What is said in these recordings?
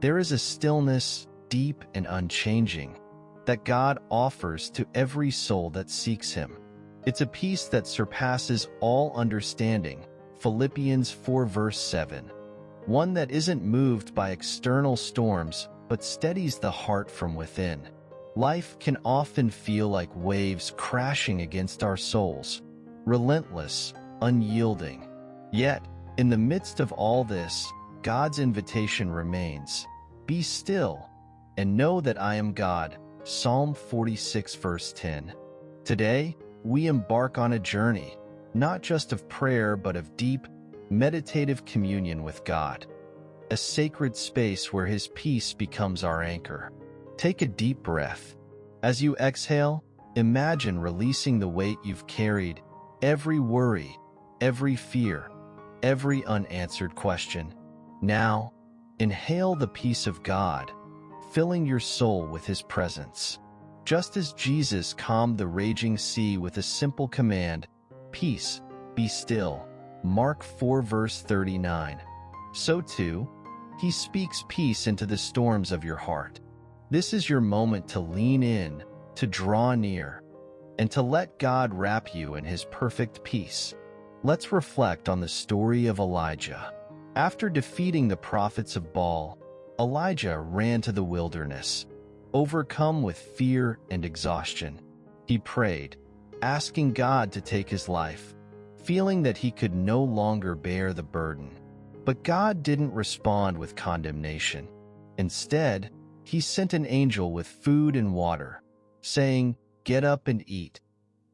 There is a stillness, deep and unchanging, that God offers to every soul that seeks Him. It's a peace that surpasses all understanding, Philippians 4 verse 7. One that isn't moved by external storms, but steadies the heart from within. Life can often feel like waves crashing against our souls, relentless, unyielding. Yet, in the midst of all this, God's invitation remains. Be still, and know that I am God. Psalm 46 verse 10. Today, we embark on a journey, not just of prayer but of deep, meditative communion with God. A sacred space where His peace becomes our anchor. Take a deep breath. As you exhale, imagine releasing the weight you've carried, every worry, every fear, every unanswered question. Now, inhale the peace of God, filling your soul with His presence. Just as Jesus calmed the raging sea with a simple command, "Peace, be still," Mark 4 verse 39. So too, He speaks peace into the storms of your heart. This is your moment to lean in, to draw near, and to let God wrap you in His perfect peace. Let's reflect on the story of Elijah. After defeating the prophets of Baal, Elijah ran to the wilderness. Overcome with fear and exhaustion, he prayed, asking God to take his life, feeling that he could no longer bear the burden. But God didn't respond with condemnation. Instead, He sent an angel with food and water, saying, "Get up and eat,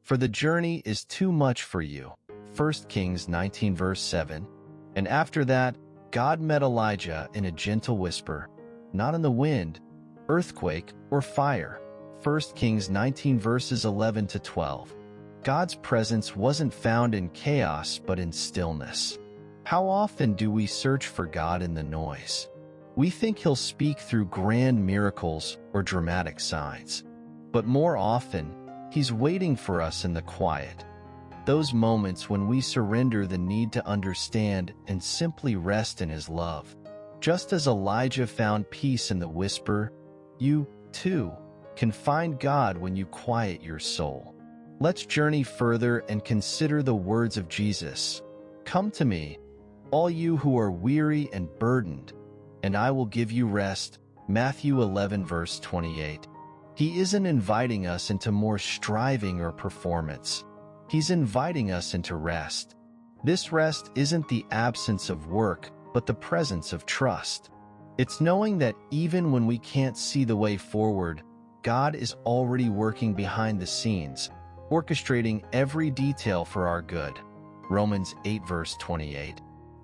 for the journey is too much for you." 1 Kings 19 verse 7. And after that, God met Elijah in a gentle whisper, not in the wind, earthquake, or fire. 1 Kings 19 verses 11 to 12. God's presence wasn't found in chaos but in stillness. How often do we search for God in the noise? We think He'll speak through grand miracles or dramatic signs. But more often, He's waiting for us in the quiet. Those moments when we surrender the need to understand and simply rest in His love. Just as Elijah found peace in the whisper, you, too, can find God when you quiet your soul. Let's journey further and consider the words of Jesus. "Come to me, all you who are weary and burdened, and I will give you rest." Matthew 11 verse 28. He isn't inviting us into more striving or performance. He's inviting us into rest. This rest isn't the absence of work, but the presence of trust. It's knowing that even when we can't see the way forward, God is already working behind the scenes, orchestrating every detail for our good. Romans 8 verse 28.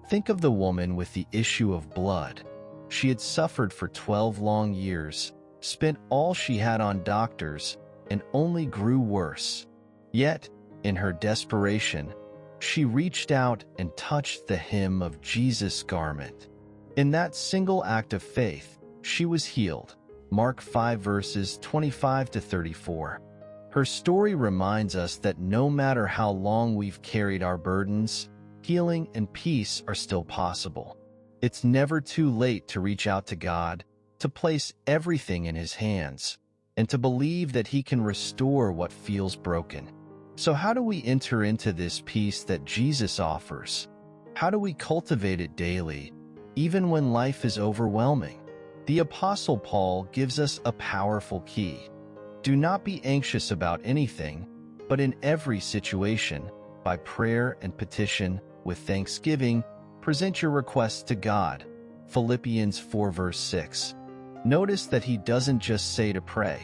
Think of the woman with the issue of blood. She had suffered for 12 long years, spent all she had on doctors, and only grew worse. Yet, in her desperation, she reached out and touched the hem of Jesus' garment. In that single act of faith, she was healed. Mark 5 verses 25 to 34. Her story reminds us that no matter how long we've carried our burdens, healing and peace are still possible. It's never too late to reach out to God, to place everything in His hands, and to believe that He can restore what feels broken. So how do we enter into this peace that Jesus offers? How do we cultivate it daily, even when life is overwhelming? The Apostle Paul gives us a powerful key. Do not be anxious about anything, but in every situation, by prayer and petition, with thanksgiving, present your requests to God. Philippians 4 verse 6. Notice that he doesn't just say to pray.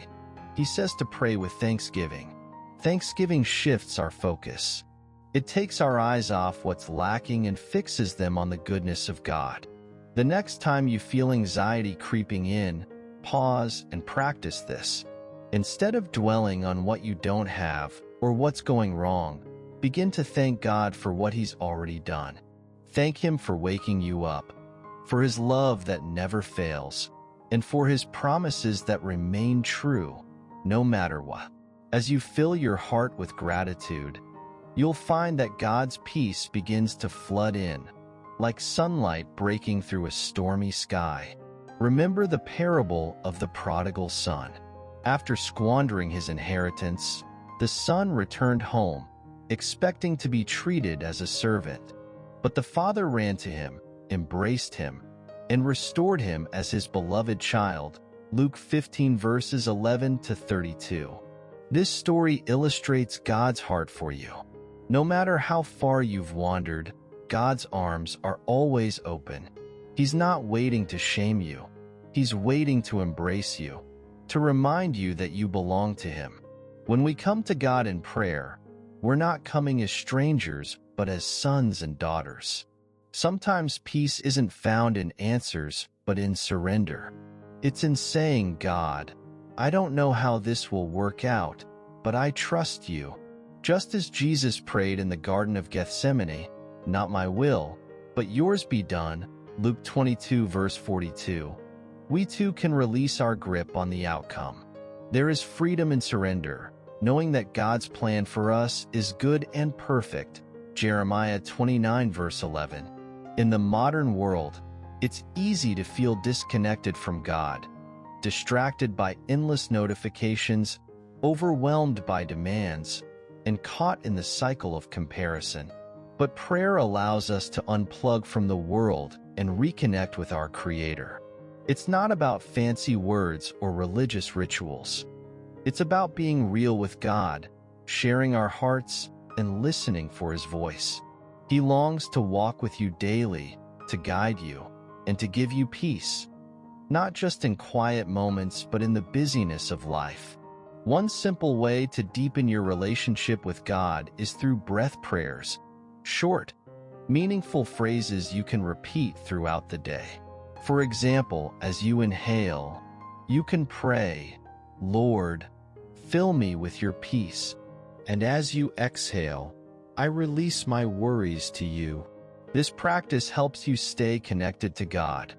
He says to pray with thanksgiving. Thanksgiving shifts our focus. It takes our eyes off what's lacking and fixes them on the goodness of God. The next time you feel anxiety creeping in, pause and practice this. Instead of dwelling on what you don't have or what's going wrong, begin to thank God for what He's already done. Thank Him for waking you up, for His love that never fails, and for His promises that remain true, no matter what. As you fill your heart with gratitude, you'll find that God's peace begins to flood in, like sunlight breaking through a stormy sky. Remember the parable of the prodigal son. After squandering his inheritance, the son returned home, expecting to be treated as a servant. But the father ran to him, embraced him, and restored him as his beloved child. Luke 15 verses 11 to 32. This story illustrates God's heart for you. No matter how far you've wandered, God's arms are always open. He's not waiting to shame you. He's waiting to embrace you, to remind you that you belong to Him. When we come to God in prayer, we're not coming as strangers, but as sons and daughters. Sometimes peace isn't found in answers, but in surrender. It's in saying, God, I don't know how this will work out, but I trust you. Just as Jesus prayed in the Garden of Gethsemane, not my will, but yours be done, Luke 22 verse 42. We too can release our grip on the outcome. There is freedom in surrender, knowing that God's plan for us is good and perfect, Jeremiah 29 verse 11. In the modern world, it's easy to feel disconnected from God, distracted by endless notifications, overwhelmed by demands, and caught in the cycle of comparison. But prayer allows us to unplug from the world and reconnect with our Creator. It's not about fancy words or religious rituals. It's about being real with God, sharing our hearts, and listening for His voice. He longs to walk with you daily, to guide you, and to give you peace, not just in quiet moments, but in the busyness of life. One simple way to deepen your relationship with God is through breath prayers, short, meaningful phrases you can repeat throughout the day. For example, as you inhale, you can pray, Lord, fill me with your peace. And as you exhale, I release my worries to you. This practice helps you stay connected to God,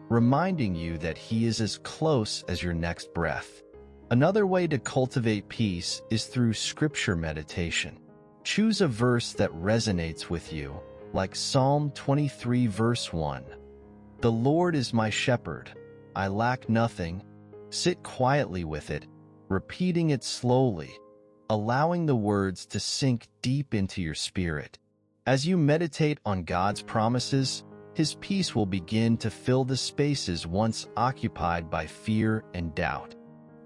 reminding you that He is as close as your next breath. Another way to cultivate peace is through scripture meditation. Choose a verse that resonates with you, like Psalm 23 verse 1. The Lord is my shepherd, I lack nothing. Sit quietly with it, repeating it slowly, allowing the words to sink deep into your spirit. As you meditate on God's promises, His peace will begin to fill the spaces once occupied by fear and doubt.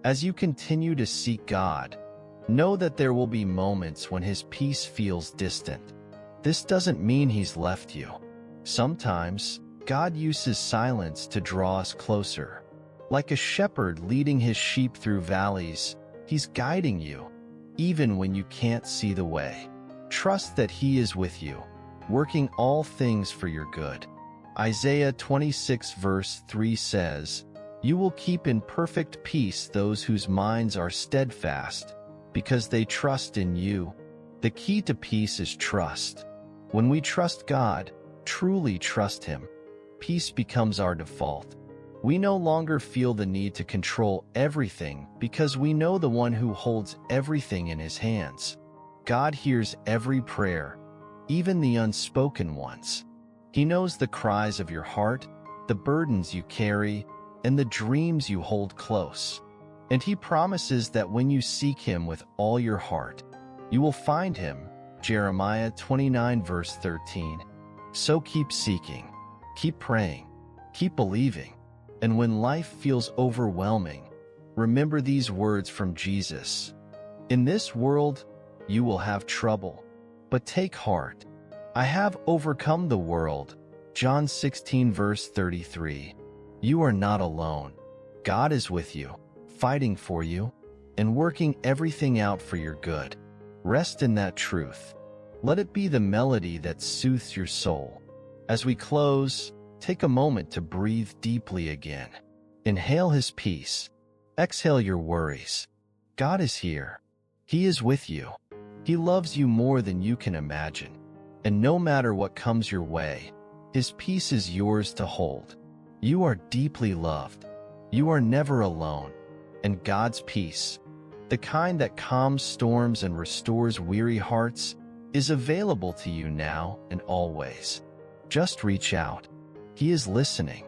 As you continue to seek God, know that there will be moments when His peace feels distant. This doesn't mean He's left you. Sometimes, God uses silence to draw us closer. Like a shepherd leading his sheep through valleys, He's guiding you, even when you can't see the way. Trust that He is with you, working all things for your good. Isaiah 26 verse 3 says, You will keep in perfect peace those whose minds are steadfast, because they trust in you. The key to peace is trust. When we trust God, truly trust Him, peace becomes our default. We no longer feel the need to control everything because we know the one who holds everything in His hands. God hears every prayer, even the unspoken ones. He knows the cries of your heart, the burdens you carry, and the dreams you hold close. And He promises that when you seek Him with all your heart, you will find Him, Jeremiah 29 verse 13. So keep seeking, keep praying, keep believing. And when life feels overwhelming, remember these words from Jesus. In this world, you will have trouble, but take heart. I have overcome the world. John 16 verse 33. You are not alone. God is with you, fighting for you, and working everything out for your good. Rest in that truth. Let it be the melody that soothes your soul. As we close, take a moment to breathe deeply again. Inhale His peace. Exhale your worries. God is here. He is with you. He loves you more than you can imagine. And no matter what comes your way, His peace is yours to hold. You are deeply loved. You are never alone. And God's peace, the kind that calms storms and restores weary hearts, is available to you now and always. Just reach out. He is listening.